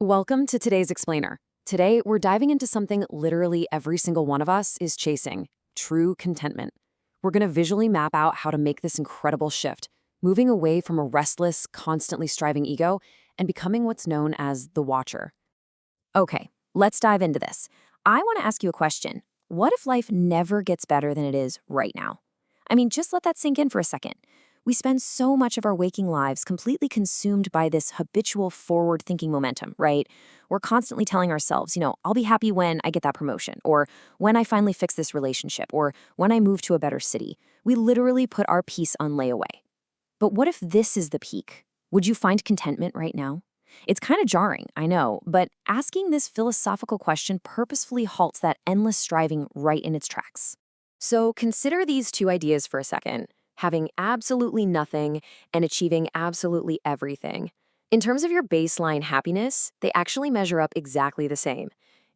Welcome to today's Explainer. Today, we're diving into something literally every single one of us is chasing: true contentment. We're going to visually map out how to make this incredible shift, moving away from a restless, constantly striving ego and becoming what's known as the watcher. Okay, let's dive into this. I want to ask you a question. What if life never gets better than it is right now? I mean, just let that sink in for a second. We spend so much of our waking lives completely consumed by this habitual forward-thinking momentum, right? We're constantly telling ourselves, I'll be happy when I get that promotion, or when I finally fix this relationship, or when I move to a better city. We literally put our peace on layaway. But what if this is the peak? Would you find contentment right now? It's kind of jarring, I know, but asking this philosophical question purposefully halts that endless striving right in its tracks. So consider these two ideas for a second: having absolutely nothing and achieving absolutely everything. In terms of your baseline happiness, they actually measure up exactly the same.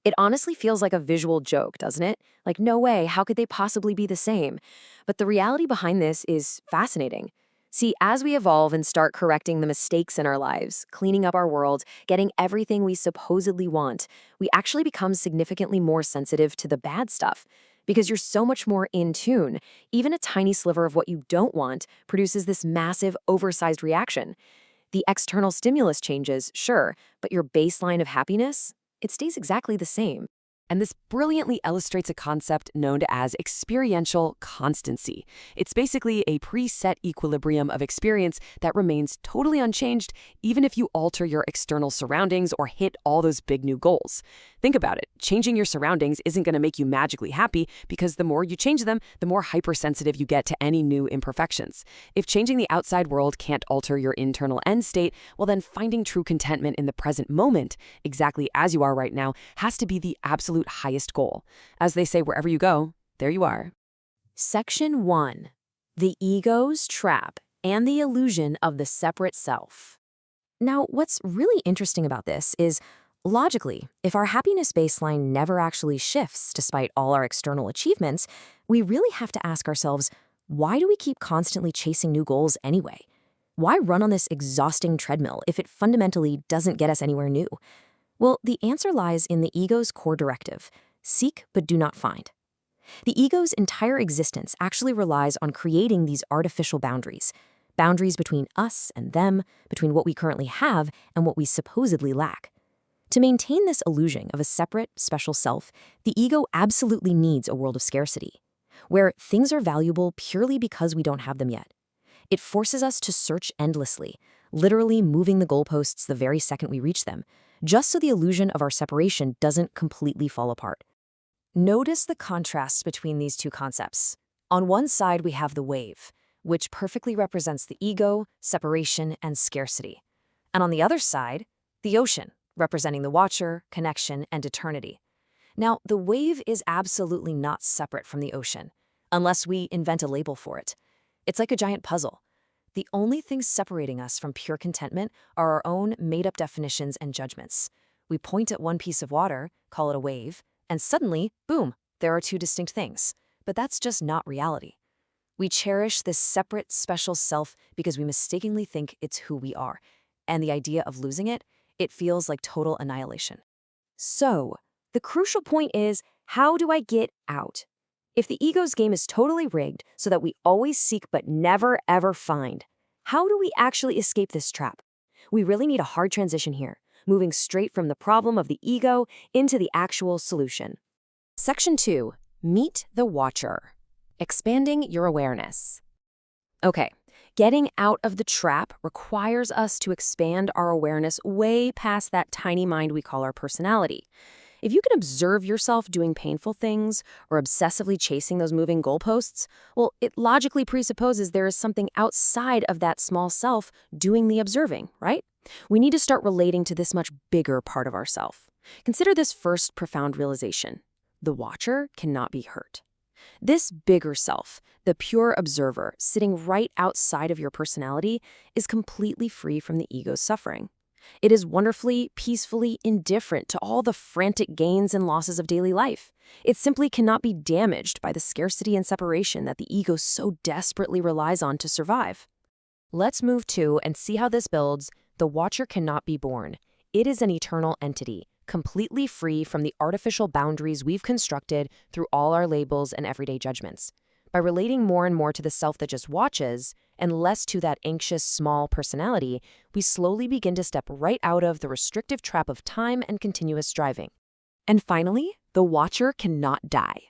It honestly feels like a visual joke, doesn't it? Like, no way, how could they possibly be the same? But the reality behind this is fascinating. See, as we evolve and start correcting the mistakes in our lives, cleaning up our world, getting everything we supposedly want, we actually become significantly more sensitive to the bad stuff. Because you're so much more in tune, even a tiny sliver of what you don't want produces this massive, oversized reaction. The external stimulus changes, sure, but your baseline of happiness, it stays exactly the same. And this brilliantly illustrates a concept known as experiential constancy. It's basically a preset equilibrium of experience that remains totally unchanged even if you alter your external surroundings or hit all those big new goals. Think about it. Changing your surroundings isn't going to make you magically happy, because the more you change them, the more hypersensitive you get to any new imperfections. If changing the outside world can't alter your internal end state, well then finding true contentment in the present moment, exactly as you are right now, has to be the absolute highest goal. As they say, wherever you go, there you are. Section 1. The Ego's Trap and the Illusion of the Separate Self. Now, what's really interesting about this is, logically, if our happiness baseline never actually shifts despite all our external achievements, we really have to ask ourselves, why do we keep constantly chasing new goals anyway? Why run on this exhausting treadmill if it fundamentally doesn't get us anywhere new? Well, the answer lies in the ego's core directive: seek but do not find. The ego's entire existence actually relies on creating these artificial boundaries between us and them, between what we currently have and what we supposedly lack. To maintain this illusion of a separate, special self, the ego absolutely needs a world of scarcity, where things are valuable purely because we don't have them yet. It forces us to search endlessly, literally moving the goalposts the very second we reach them, just so the illusion of our separation doesn't completely fall apart. Notice the contrasts between these two concepts. On one side, we have the wave, which perfectly represents the ego, separation, and scarcity. And on the other side, the ocean, representing the watcher, connection, and eternity. Now, the wave is absolutely not separate from the ocean, unless we invent a label for it. It's like a giant puzzle. The only things separating us from pure contentment are our own made-up definitions and judgments. We point at one piece of water, call it a wave, and suddenly, boom, there are two distinct things. But that's just not reality. We cherish this separate, special self because we mistakenly think it's who we are. And the idea of losing it, it feels like total annihilation. So, the crucial point is, how do I get out? If the ego's game is totally rigged so that we always seek but never ever find, how do we actually escape this trap? We really need a hard transition here, moving straight from the problem of the ego into the actual solution. Section 2. Meet the Watcher. Expanding your awareness. Okay, getting out of the trap requires us to expand our awareness way past that tiny mind we call our personality. If you can observe yourself doing painful things or obsessively chasing those moving goalposts, well, it logically presupposes there is something outside of that small self doing the observing, right? We need to start relating to this much bigger part of ourself. Consider this first profound realization: the watcher cannot be hurt. This bigger self, the pure observer, sitting right outside of your personality, is completely free from the ego's suffering. It is wonderfully, peacefully indifferent to all the frantic gains and losses of daily life. It simply cannot be damaged by the scarcity and separation that the ego so desperately relies on to survive. Let's move to and see how this builds. The watcher cannot be born. It is an eternal entity, completely free from the artificial boundaries we've constructed through all our labels and everyday judgments. By relating more and more to the self that just watches, and less to that anxious, small personality, we slowly begin to step right out of the restrictive trap of time and continuous striving. And finally, the watcher cannot die.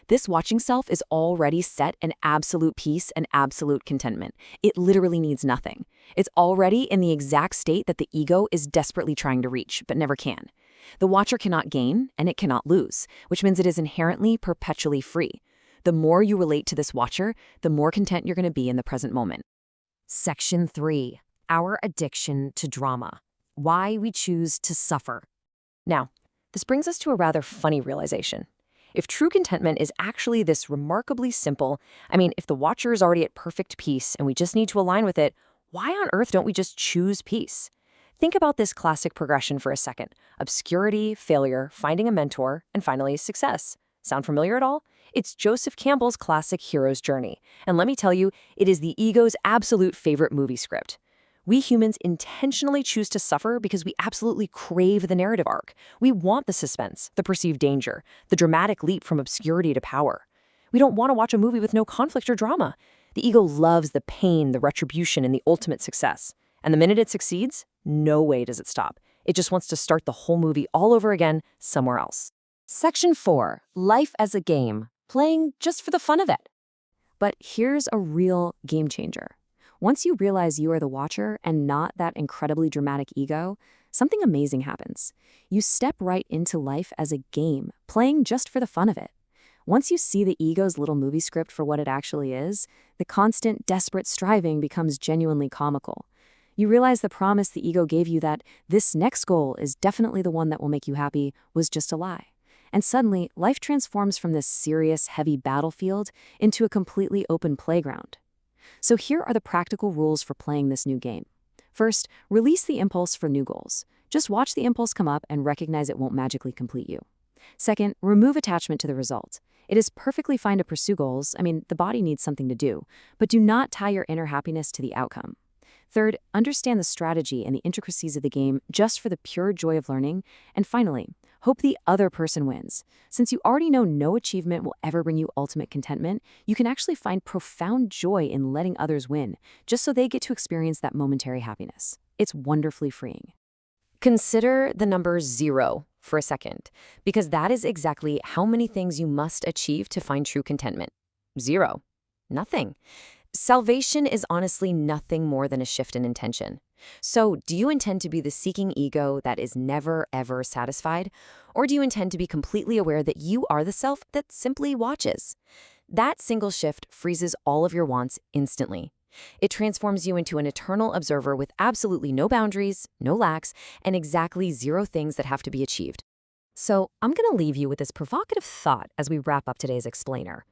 This watching self is already set in absolute peace and absolute contentment. It literally needs nothing. It's already in the exact state that the ego is desperately trying to reach, but never can. The watcher cannot gain, and it cannot lose, which means it is inherently perpetually free. The more you relate to this watcher, the more content you're going to be in the present moment. Section 3. Our addiction to drama. Why we choose to suffer. Now, this brings us to a rather funny realization. If true contentment is actually this remarkably simple, if the watcher is already at perfect peace and we just need to align with it, why on earth don't we just choose peace? Think about this classic progression for a second. Obscurity, failure, finding a mentor, and finally success. Sound familiar at all? It's Joseph Campbell's classic hero's journey. And let me tell you, it is the ego's absolute favorite movie script. We humans intentionally choose to suffer because we absolutely crave the narrative arc. We want the suspense, the perceived danger, the dramatic leap from obscurity to power. We don't want to watch a movie with no conflict or drama. The ego loves the pain, the retribution, and the ultimate success. And the minute it succeeds, no way does it stop. It just wants to start the whole movie all over again somewhere else. Section 4. Life as a game. Playing just for the fun of it. But here's a real game changer. Once you realize you are the watcher and not that incredibly dramatic ego, something amazing happens. You step right into life as a game, playing just for the fun of it. Once you see the ego's little movie script for what it actually is, the constant, desperate striving becomes genuinely comical. You realize the promise the ego gave you that this next goal is definitely the one that will make you happy was just a lie. And suddenly, life transforms from this serious, heavy battlefield into a completely open playground. So here are the practical rules for playing this new game. First, release the impulse for new goals. Just watch the impulse come up and recognize it won't magically complete you. Second, remove attachment to the result. It is perfectly fine to pursue goals. The body needs something to do, but do not tie your inner happiness to the outcome. Third, understand the strategy and the intricacies of the game just for the pure joy of learning. And finally, hope the other person wins. Since you already know no achievement will ever bring you ultimate contentment, you can actually find profound joy in letting others win, just so they get to experience that momentary happiness. It's wonderfully freeing. Consider the number 0 for a second, because that is exactly how many things you must achieve to find true contentment. 0. Nothing. Salvation is honestly nothing more than a shift in intention. So, do you intend to be the seeking ego that is never, ever satisfied? Or do you intend to be completely aware that you are the self that simply watches? That single shift freezes all of your wants instantly. It transforms you into an eternal observer with absolutely no boundaries, no lacks, and exactly 0 things that have to be achieved. So, I'm going to leave you with this provocative thought as we wrap up today's explainer.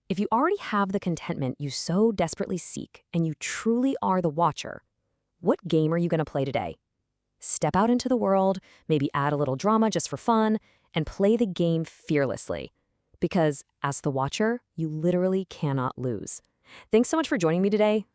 If you already have the contentment you so desperately seek, and you truly are the watcher, what game are you going to play today? Step out into the world, maybe add a little drama just for fun, and play the game fearlessly. Because as the watcher, you literally cannot lose. Thanks so much for joining me today.